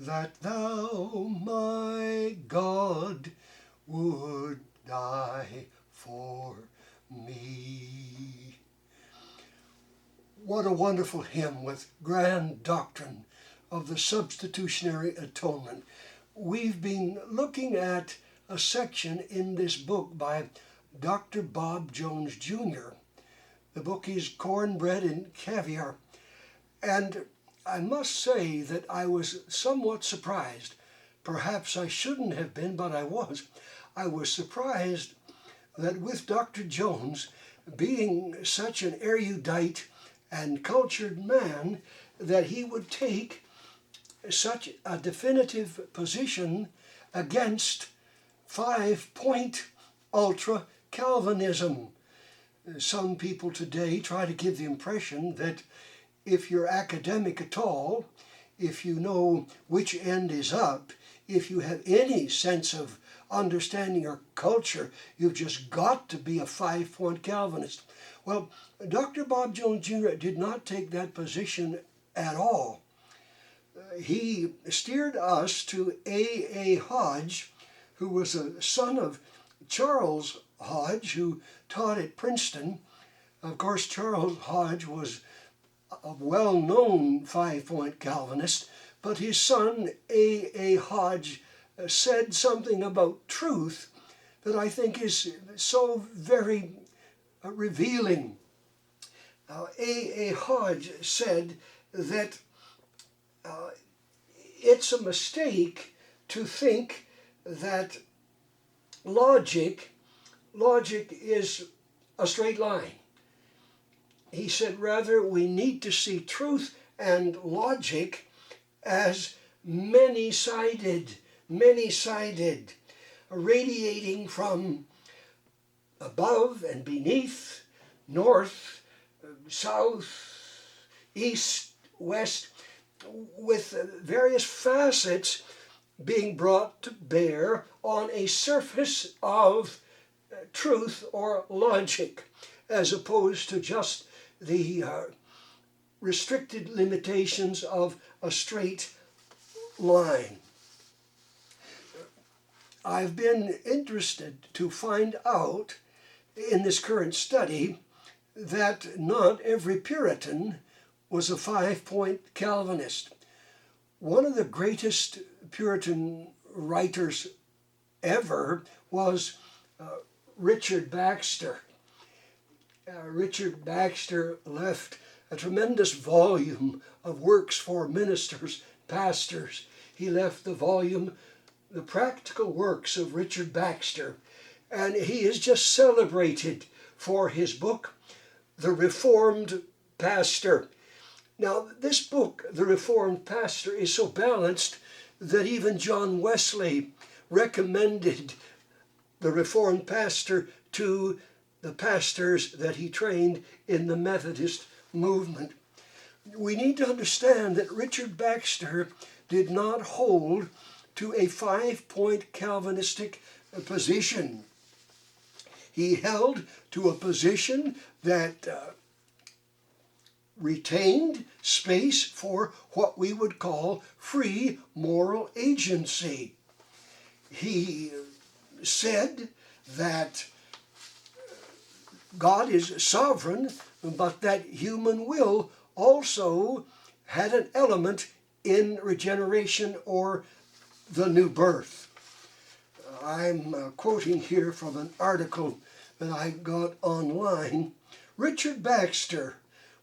that thou, my God, would die for me. What a wonderful hymn with grand doctrine of the substitutionary atonement. We've been looking at a section in this book by Dr. Bob Jones Jr. The book is Cornbread and Caviar. And I must say that I was somewhat surprised. Perhaps I shouldn't have been, but I was. I was surprised that with Dr. Jones being such an erudite and cultured man, that he would take such a definitive position against 5-point ultra-Calvinism. Some people today try to give the impression that if you're academic at all, if you know which end is up, if you have any sense of understanding or culture, you've just got to be a 5-point Calvinist. Well, Dr. Bob Jones Jr. did not take that position at all. He steered us to A. Hodge, who was a son of Charles Hodge, who taught at Princeton. Of course, Charles Hodge was a well-known 5-point Calvinist, but his son, A. Hodge, said something about truth that I think is so very revealing. A. Hodge said that it's a mistake to think that logic is a straight line. He said, rather, we need to see truth and logic as many-sided, radiating from above and beneath, north, south, east, west, with various facets being brought to bear on a surface of truth or logic, as opposed to just the restricted limitations of a straight line. I've been interested to find out in this current study that not every Puritan was a 5-point Calvinist. One of the greatest Puritan writers ever was Richard Baxter. Richard Baxter left a tremendous volume of works for ministers, pastors. He left the volume, The Practical Works of Richard Baxter, and he is just celebrated for his book, The Reformed Pastor. Now, this book, The Reformed Pastor, is so balanced that even John Wesley recommended The Reformed Pastor to the pastors that he trained in the Methodist movement. We need to understand that Richard Baxter did not hold to a 5-point Calvinistic position. He held to a position that retained space for what we would call free moral agency. He said that God is sovereign, but that human will also had an element in regeneration or the new birth. I'm quoting here from an article that I got online. Richard Baxter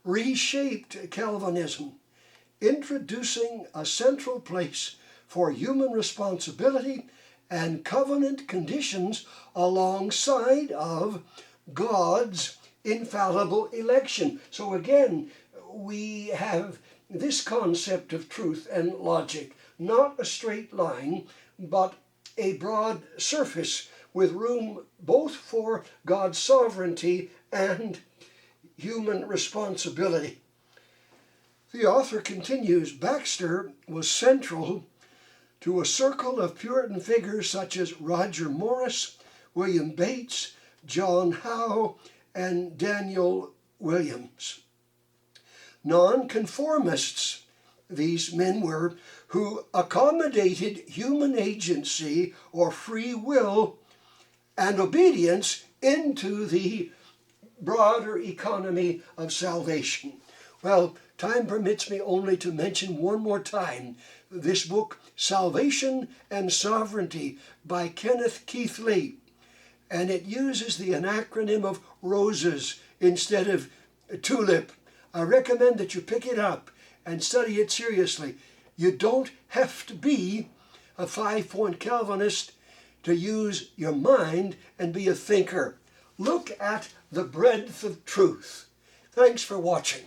reshaped Calvinism, introducing a central place for human responsibility and covenant conditions alongside of God's infallible election. So again, we have this concept of truth and logic, not a straight line, but a broad surface with room both for God's sovereignty and human responsibility. The author continues, Baxter was central to a circle of Puritan figures such as Roger Morris, William Bates, John Howe, and Daniel Williams. Nonconformists, these men were, who accommodated human agency or free will and obedience into the broader economy of salvation. Well, time permits me only to mention one more time this book, Salvation and Sovereignty by Kenneth Keith Lee. And it uses the acronym of ROSES instead of TULIP. I recommend that you pick it up and study it seriously. You don't have to be a 5-point Calvinist to use your mind and be a thinker. Look at the breadth of truth. Thanks for watching.